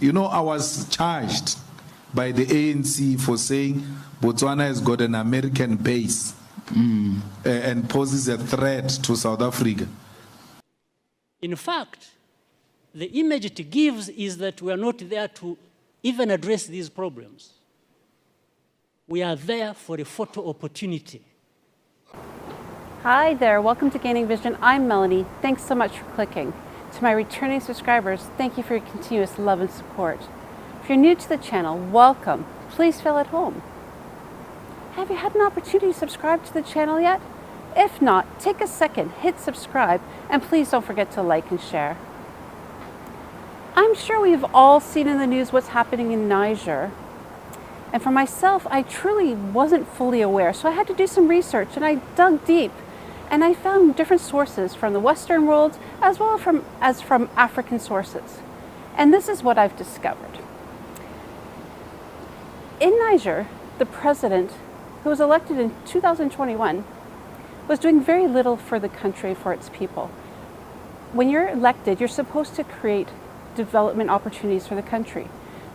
You know, I was charged by the ANC for saying Botswana has got an American base and poses a threat to South Africa. In fact, the image it gives is that we are not there to even address these problems. We are there for a photo opportunity. Hi there, welcome to Gaining Vision. I'm Melanie. Thanks so much for clicking. To my returning subscribers, thank you for your continuous love and support. If you're new to the channel, welcome. Please feel at home. Have you had an opportunity to subscribe to the channel yet? If not, take a second, hit subscribe, and please don't forget to like and share. I'm sure we've all seen in the news what's happening in Niger. And for myself, I truly wasn't fully aware, so I had to do some research, and I dug deep, and I found different sources from the Western world as well as from African sources. And this is what I've discovered. In Niger, the president, who was elected in 2021, was doing very little for the country, for its people. When you're elected, you're supposed to create development opportunities for the country.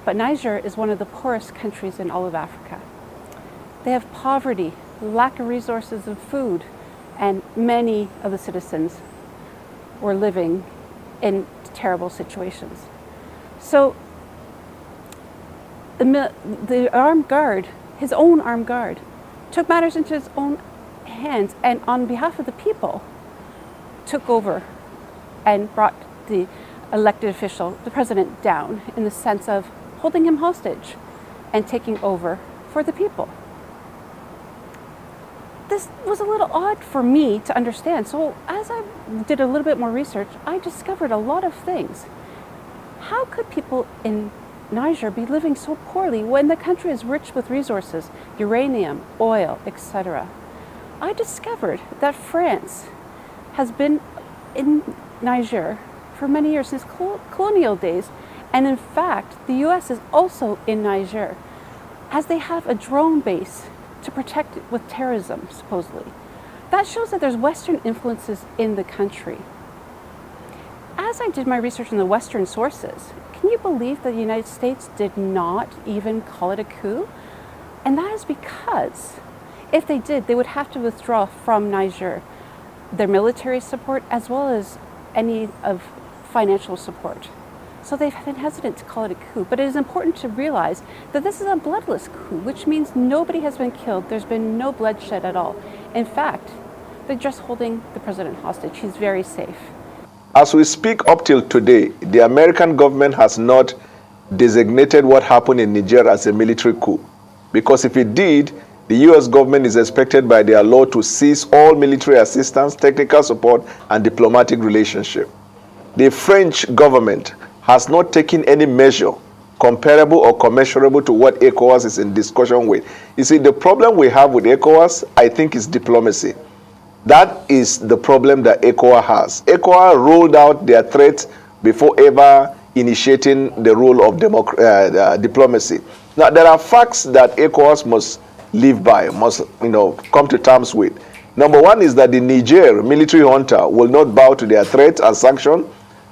But Niger is one of the poorest countries in all of Africa. They have poverty, lack of resources of food, and many of the citizens were living in terrible situations. So the armed guard, his own armed guard, took matters into his own hands and on behalf of the people took over and brought the elected official, the president, down in the sense of holding him hostage and taking over for the people. This was a little odd for me to understand. So as I did a little bit more research, I discovered a lot of things. How could people in Niger be living so poorly when the country is rich with resources, uranium, oil, etc.? I discovered that France has been in Niger for many years, since colonial days. And in fact, the US is also in Niger, as they have a drone base to protect it with terrorism, supposedly. That shows that there's Western influences in the country. As I did my research in the Western sources, can you believe that the United States did not even call it a coup? And that is because if they did, they would have to withdraw from Niger their military support as well as any of financial support. So they've been hesitant to call it a coup, but it is important to realize that this is a bloodless coup, which means nobody has been killed. There's been no bloodshed at all. In fact, they're just holding the president hostage. He's very safe. As we speak up till today, the American government has not designated what happened in Niger as a military coup. Because if it did, the US government is expected by their law to cease all military assistance, technical support, and diplomatic relationship. The French government has not taken any measure comparable or commensurable to what Ecowas is in discussion with. You see, the problem we have with Ecowas, I think, is diplomacy. That is the problem that Ecowas has. Ecowas rolled out their threats before ever initiating the role of diplomacy. Now, there are facts that Ecowas must live by, must come to terms with. Number one is that the Niger military junta will not bow to their threats and sanctions,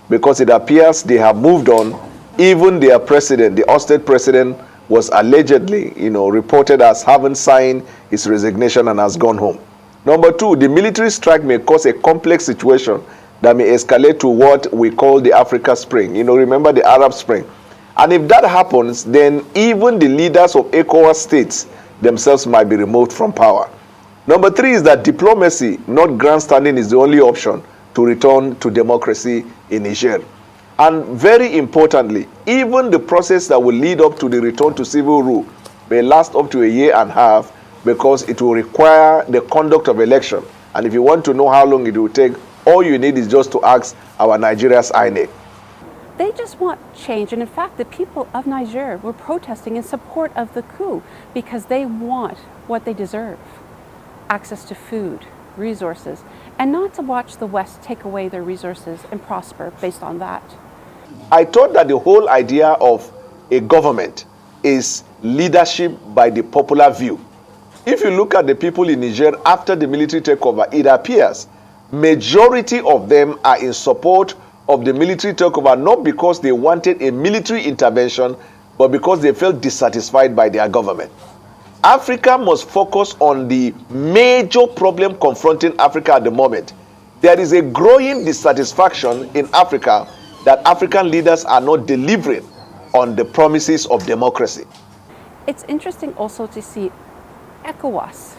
because it appears they have moved on. Even their president, the ousted president, was allegedly, reported as having signed his resignation and has gone home. Number two, the military strike may cause a complex situation that may escalate to what we call the Africa Spring. Remember the Arab Spring. And if that happens, then even the leaders of Ecowas states themselves might be removed from power. Number three is that diplomacy, not grandstanding, is the only option to return to democracy in Niger. And very importantly, even the process that will lead up to the return to civil rule may last up to a year and a half, because it will require the conduct of election. And if you want to know how long it will take, all you need is just to ask our Nigeria's INEC. They just want change. And in fact, the people of Niger were protesting in support of the coup because they want what they deserve: access to food, resources, and not to watch the West take away their resources and prosper based on that. I thought that the whole idea of a government is leadership by the popular view. If you look at the people in Niger after the military takeover, it appears majority of them are in support of the military takeover, not because they wanted a military intervention, but because they felt dissatisfied by their government. Africa must focus on the major problem confronting Africa at the moment. There is a growing dissatisfaction in Africa that African leaders are not delivering on the promises of democracy. It's interesting also to see Ecowas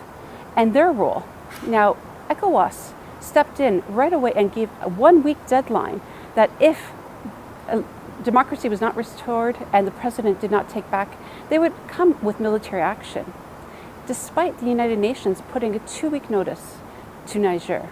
and their role. Now, Ecowas stepped in right away and gave a 1-week deadline that if democracy was not restored and the president did not take back, they would come with military action, despite the United Nations putting a 2-week notice to Niger.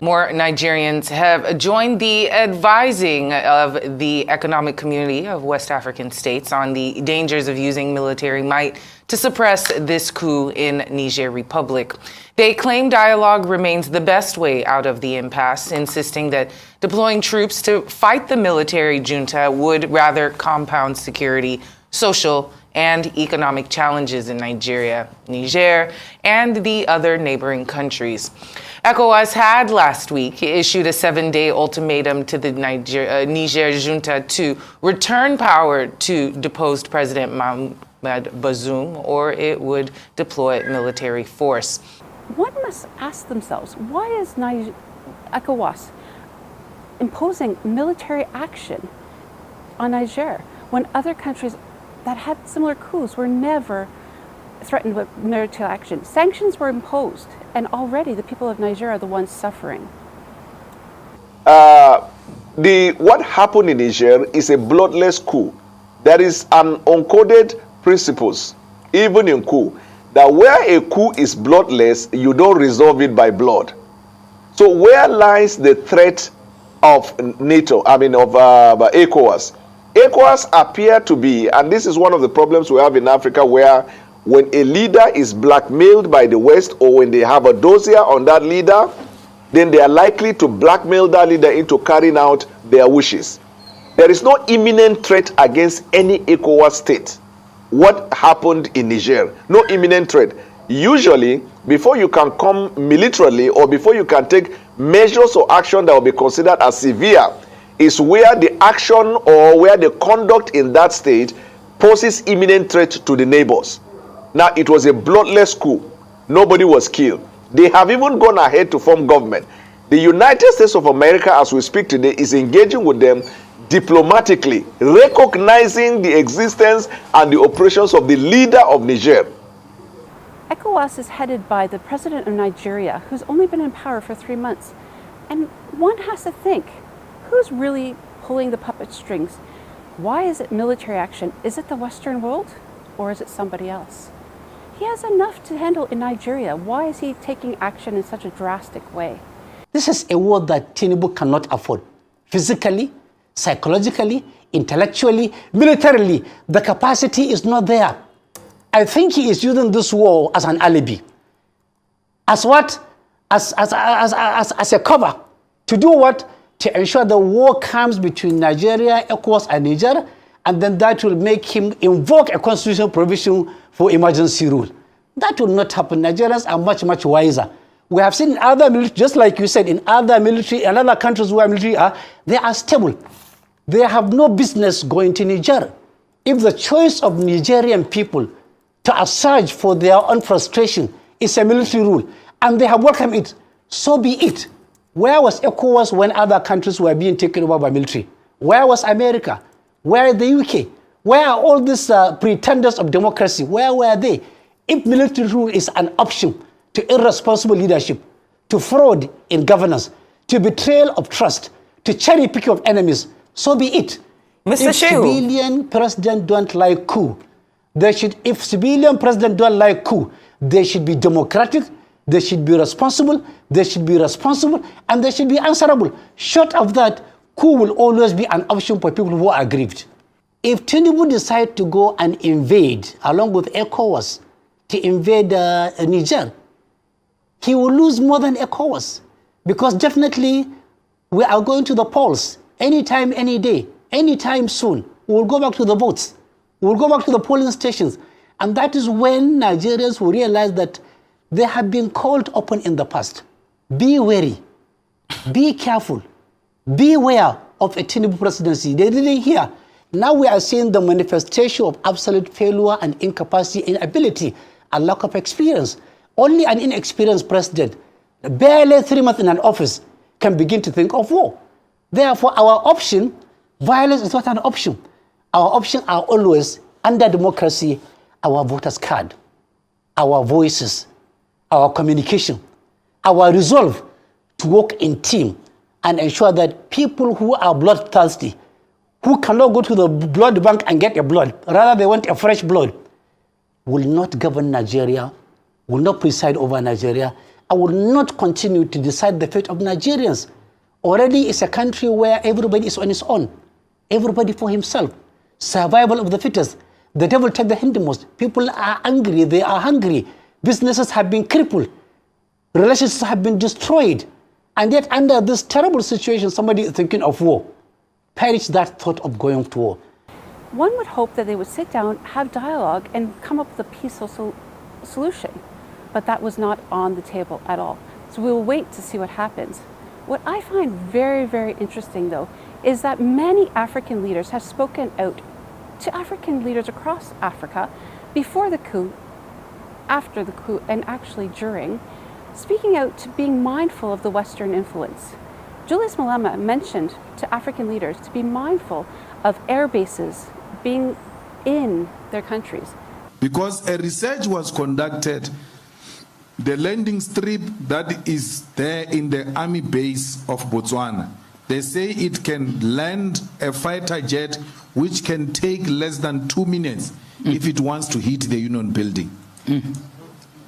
More Nigerians have joined the advising of the Economic Community of West African States on the dangers of using military might to suppress this coup in Niger Republic. They claim dialogue remains the best way out of the impasse, insisting that deploying troops to fight the military junta would rather compound security, social, and economic challenges in Nigeria, Niger, and the other neighboring countries. Ecowas had last week issued a 7-day ultimatum to the Niger junta to return power to deposed President Mohamed Bazoum, or it would deploy military force. One must ask themselves, why is Ecowas imposing military action on Niger when other countries that had similar coups were never threatened with military action? Sanctions were imposed, and already the people of Niger are the ones suffering. What happened in Niger is a bloodless coup. There is an uncoded principles, even in coup, that where a coup is bloodless, you don't resolve it by blood. So where lies the threat of NATO, of ECOWAS? ECOWAS appear to be, and this is one of the problems we have in Africa, where when a leader is blackmailed by the West, or when they have a dossier on that leader, then they are likely to blackmail that leader into carrying out their wishes. There is no imminent threat against any ECOWAS state. What happened in Niger? No imminent threat. Usually, before you can come militarily, or before you can take measures or action that will be considered as severe, is where the action or where the conduct in that state poses imminent threat to the neighbors. Now, it was a bloodless coup. Nobody was killed. They have even gone ahead to form government. The United States of America, as we speak today, is engaging with them diplomatically, recognizing the existence and the operations of the leader of Niger. ECOWAS is headed by the president of Nigeria, who's only been in power for 3 months. And one has to think, who's really pulling the puppet strings? Why is it military action? Is it the Western world, or is it somebody else? He has enough to handle in Nigeria. Why is he taking action in such a drastic way? This is a war that Tinubu cannot afford. Physically, psychologically, intellectually, militarily, the capacity is not there. I think he is using this war as an alibi. As what? As a cover. To do what? To ensure the war comes between Nigeria, ECOWAS, and Niger, and then that will make him invoke a constitutional provision for emergency rule. That will not happen. Nigerians are much, much wiser. We have seen in other military, just like you said, in other military and other countries where military are, they are stable. They have no business going to Niger. If the choice of Nigerian people to assert for their own frustration is a military rule, and they have welcomed it, so be it. Where was ECOWAS when other countries were being taken over by military? Where was America? Where is the UK? Where are all these pretenders of democracy? Where were they? If military rule is an option to irresponsible leadership, to fraud in governance, to betrayal of trust, to cherry picking of enemies, so be it. Mr. If civilian president don't like coup, if civilian president don't like coup, they should be democratic, they should be responsible, and they should be answerable. Short of that, coup will always be an option for people who are aggrieved. If Tinubu decide to go and invade, along with ECOWAS, to invade Niger, he will lose more than ECOWAS, because definitely we are going to the polls anytime, any day, anytime soon. We will go back to the votes. We will go back to the polling stations. And that is when Nigerians will realize that they have been called upon in the past. Be wary, be careful, Beware of a Tinubu presidency. They didn't hear. Now we are seeing the manifestation of absolute failure and incapacity, inability, and lack of experience. Only an inexperienced president, barely 3 months in an office, can begin to think of war. Therefore, our option, violence is not an option. Our options are always, under democracy, our voters' card, our voices, our communication, our resolve to work in team and ensure that people who are bloodthirsty, who cannot go to the blood bank and get a blood, rather they want a fresh blood, will not govern Nigeria, will not preside over Nigeria, and will not continue to decide the fate of Nigerians. Already it's a country where everybody is on his own, everybody for himself, survival of the fittest. The devil take the hindmost. People are angry, they are hungry. Businesses have been crippled. Relationships have been destroyed. And yet under this terrible situation, somebody is thinking of war. Perish that thought of going to war. One would hope that they would sit down, have dialogue, and come up with a peaceful solution. But that was not on the table at all. So we will wait to see what happens. What I find very, very interesting, though, is that many African leaders have spoken out to African leaders across Africa before the coup, after the coup, and actually during, speaking out to being mindful of the Western influence. Julius Malema mentioned to African leaders to be mindful of air bases being in their countries. Because a research was conducted, the landing strip that is there in the army base of Botswana, they say it can land a fighter jet which can take less than 2 minutes if it wants to hit the Union building.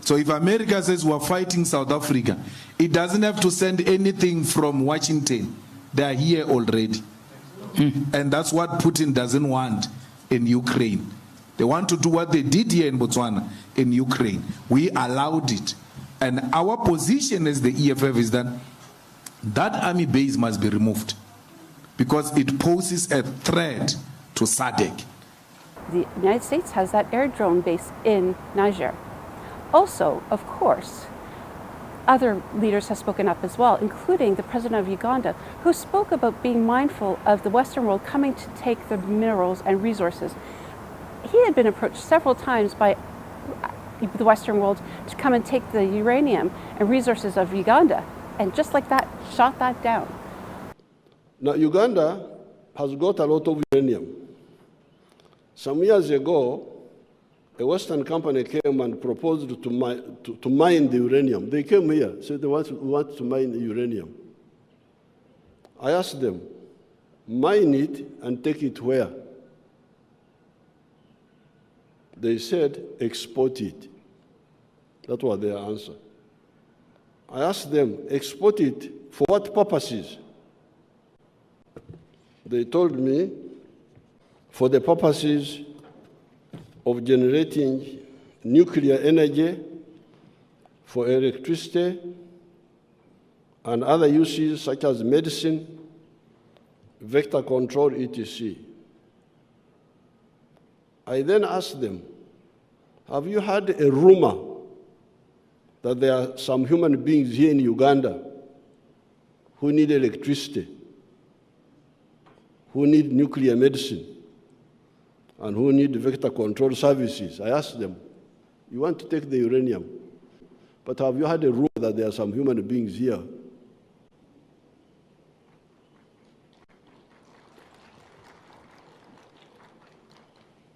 So if America says we're fighting South Africa, it doesn't have to send anything from Washington. They are here already. And that's what Putin doesn't want in Ukraine. They want to do what they did here in Botswana, in Ukraine. We allowed it. And our position as the EFF is that that army base must be removed because it poses a threat to SADC. The United States has that air drone base in Niger. Also, of course, other leaders have spoken up as well, including the president of Uganda, who spoke about being mindful of the Western world coming to take the minerals and resources. He had been approached several times by the Western world to come and take the uranium and resources of Uganda, and just like that, shot that down. Now, Uganda has got a lot of uranium. Some years ago, a Western company came and proposed to mine the uranium. They came here, said they want to mine the uranium. I asked them, mine it and take it where? They said, export it. That was their answer. I asked them, export it for what purposes? They told me, for the purposes of generating nuclear energy, for electricity, and other uses such as medicine, vector control, etc. I then asked them, have you heard a rumor that there are some human beings here in Uganda who need electricity, who need nuclear medicine, and who need vector control services? I asked them, you want to take the uranium, but have you had a rumor that there are some human beings here?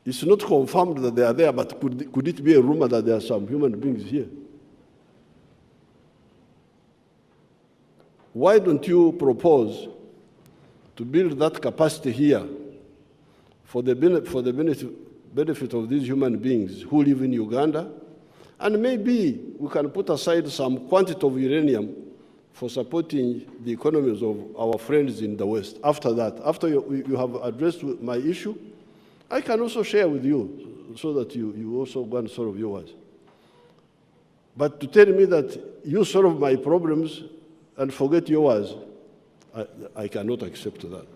It's not confirmed that they are there, but could it be a rumor that there are some human beings here? Why don't you propose to build that capacity here for the benefit of these human beings who live in Uganda? And maybe we can put aside some quantity of uranium for supporting the economies of our friends in the West. After that, after you have addressed my issue, I can also share with you so that you also go and solve yours. But to tell me that you solve my problems and forget yours, I cannot accept that.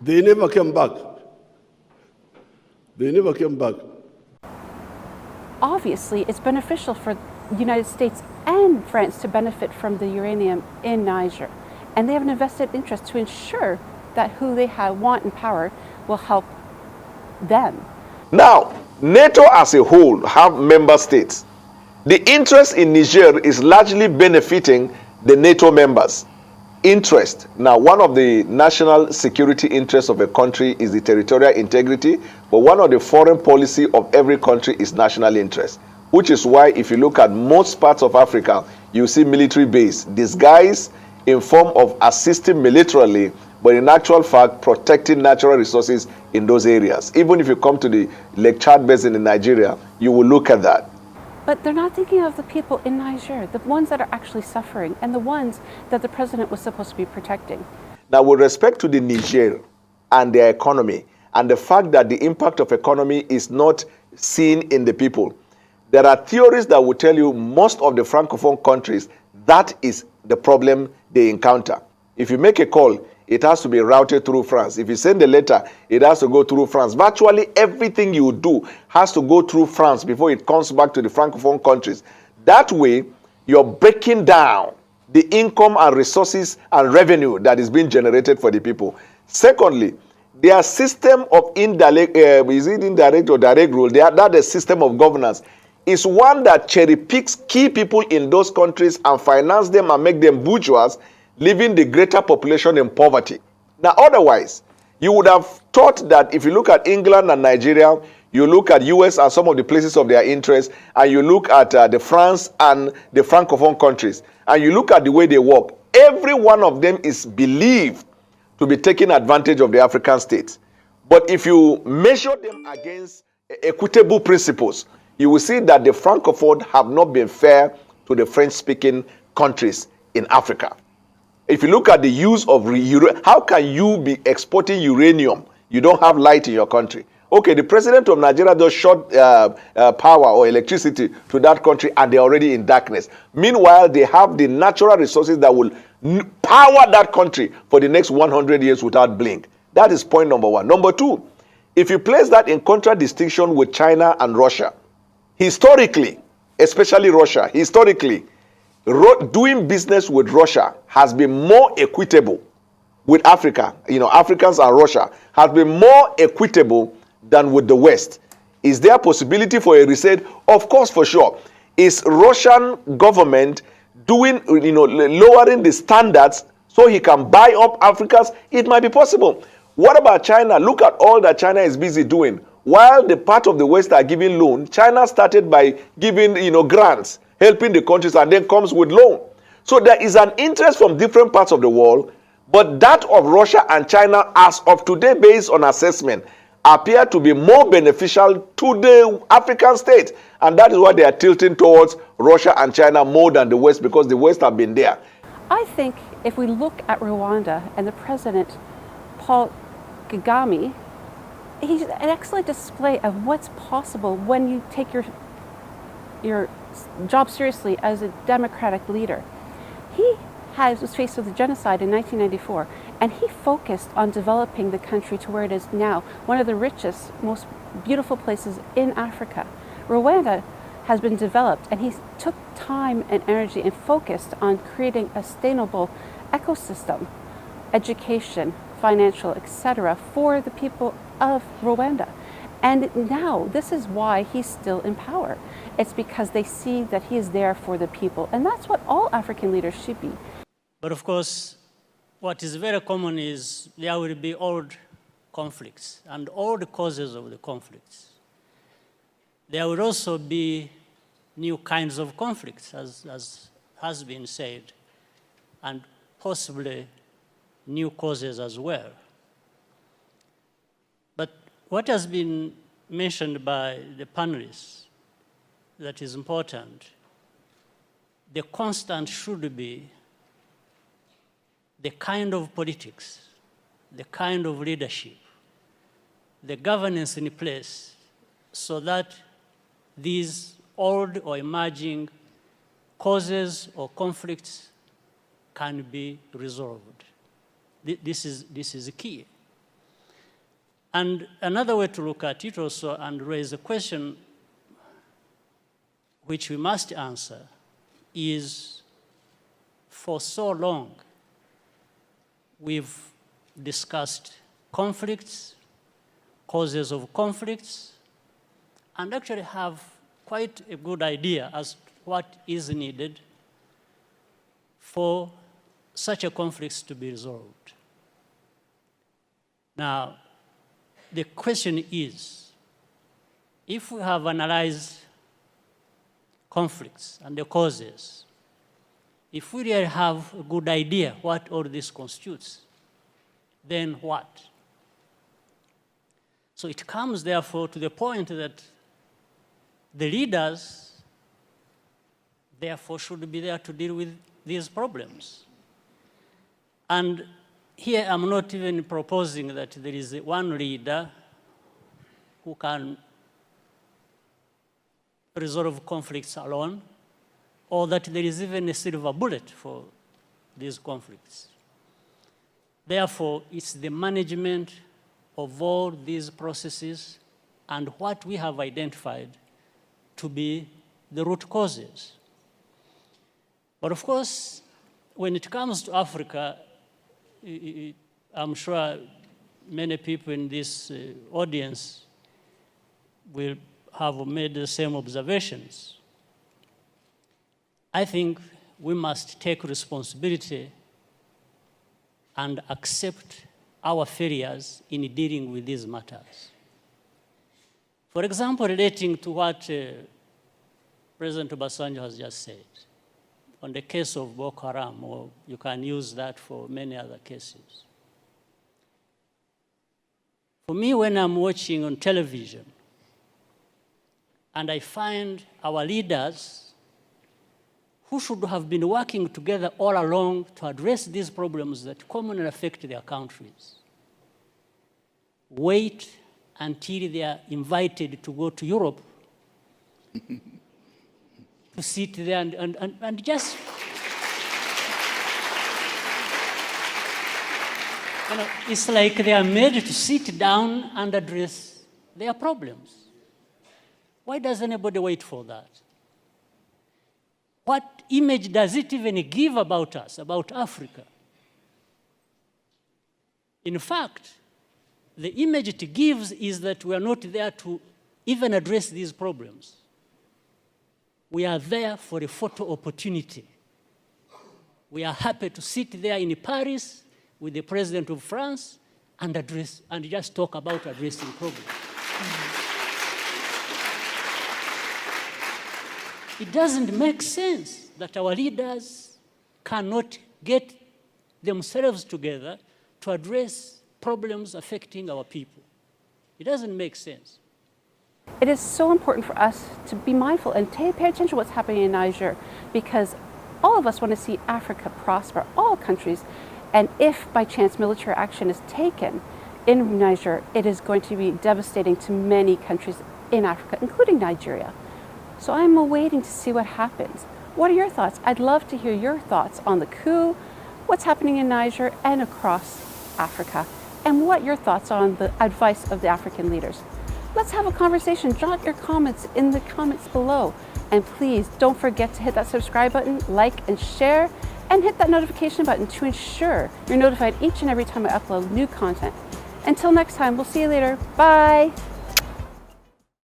They never came back. They never came back. obviously it's beneficial for the United States and France to benefit from the uranium in Niger. And they have an invested interest to ensure that who they want in power will help them. Now, NATO as a whole have member states. The interest in Niger is largely benefiting the NATO members. Interest. Now, one of the national security interests of a country is the territorial integrity, but one of the foreign policy of every country is national interest, which is why if you look at most parts of Africa, you see military base disguised in form of assisting militarily, but in actual fact protecting natural resources in those areas. Even if you come to the Lake Chad Basin in Nigeria, you will look at that. But they're not thinking of the people in Niger, the ones that are actually suffering, and the ones that the president was supposed to be protecting. Now, with respect to the Niger and their economy, and the fact that the impact of economy is not seen in the people, there are theories that will tell you most of the francophone countries, that is the problem they encounter. If you make a call, it has to be routed through France. If you send a letter, it has to go through France. Virtually everything you do has to go through France before it comes back to the francophone countries. That way, you're breaking down the income and resources and revenue that is being generated for the people. Secondly, their system of indirect, is it indirect or direct rule? That the system of governance is one that cherry picks key people in those countries and finance them and make them bourgeois, leaving the greater population in poverty. Now, otherwise, you would have thought that if you look at England and Nigeria, you look at US and some of the places of their interest, and you look at the France and the francophone countries, and you look at the way they work, every one of them is believed to be taking advantage of the African states. But if you measure them against equitable principles, you will see that the francophone have not been fair to the French-speaking countries in Africa. If you look at the use of how can you be exporting uranium? You don't have light in your country. Okay, the president of Nigeria just shot power or electricity to that country and they're already in darkness. Meanwhile, they have the natural resources that will power that country for the next 100 years without blink. That is point number one. Number two, if you place that in contradistinction with China and Russia, historically, especially Russia, historically, doing business with Russia has been more equitable with Africa. You know, Africans and Russia has been more equitable than with the West. Is there a possibility for a reset? Of course, for sure. Is Russian government doing, lowering the standards so he can buy up Africans? It might be possible. What about China? Look at all that China is busy doing. While the part of the West are giving loan, China started by giving, grants, helping the countries, and then comes with loan. So there is an interest from different parts of the world, but that of Russia and China, as of today, based on assessment, appear to be more beneficial to the African states. And that is why they are tilting towards Russia and China more than the West, because the West have been there. I think if we look at Rwanda and the president, Paul Kagame, he's an excellent display of what's possible when you take your job seriously as a democratic leader. He was faced with a genocide in 1994, and he focused on developing the country to where it is now, one of the richest, most beautiful places in Africa. Rwanda has been developed, and he took time and energy and focused on creating a sustainable ecosystem, education, financial, etc., for the people of Rwanda. And now, this is why he's still in power. It's because they see that he is there for the people. And that's what all African leaders should be. But of course, what is very common is there will be old conflicts and all the causes of the conflicts. There will also be new kinds of conflicts, as has been said, and possibly new causes as well. But what has been mentioned by the panelists that is important, the constant should be the kind of politics, the kind of leadership, the governance in place so that these old or emerging causes or conflicts can be resolved. This is key. And another way to look at it also and raise a question, which we must answer is, for so long, we've discussed conflicts, causes of conflicts, and actually have quite a good idea as to what is needed for such a conflict to be resolved. Now, the question is, if we have analyzed conflicts and the causes, if we really have a good idea what all this constitutes, then what? So it comes, therefore, to the point that the leaders, therefore, should be there to deal with these problems. And here I'm not even proposing that there is one leader who can resolve conflicts alone, or that there is even a silver bullet for these conflicts. Therefore, it's the management of all these processes and what we have identified to be the root causes. But of course, when it comes to Africa, I'm sure many people in this audience will have made the same observations. I think we must take responsibility and accept our failures in dealing with these matters. For example, relating to what President Obasanjo has just said, on the case of Boko Haram, or you can use that for many other cases. For me, when I'm watching on television, and I find our leaders who should have been working together all along to address these problems that commonly affect their countries, wait until they are invited to go to Europe to sit there and just, it's like they are made to sit down and address their problems. Why does anybody wait for that? What image does it even give about us, about Africa? In fact, the image it gives is that we are not there to even address these problems. We are there for a photo opportunity. We are happy to sit there in Paris with the President of France and address and just talk about addressing problems. It doesn't make sense that our leaders cannot get themselves together to address problems affecting our people. It doesn't make sense. It is so important for us to be mindful and pay attention to what's happening in Niger, because all of us want to see Africa prosper, all countries. And if by chance military action is taken in Niger, it is going to be devastating to many countries in Africa, including Nigeria. So I'm awaiting to see what happens. What are your thoughts? I'd love to hear your thoughts on the coup, what's happening in Niger and across Africa, and what your thoughts on the advice of the African leaders. Let's have a conversation. Jot your comments in the comments below. And please don't forget to hit that subscribe button, like and share, and hit that notification button to ensure you're notified each and every time I upload new content. Until next time, we'll see you later. Bye.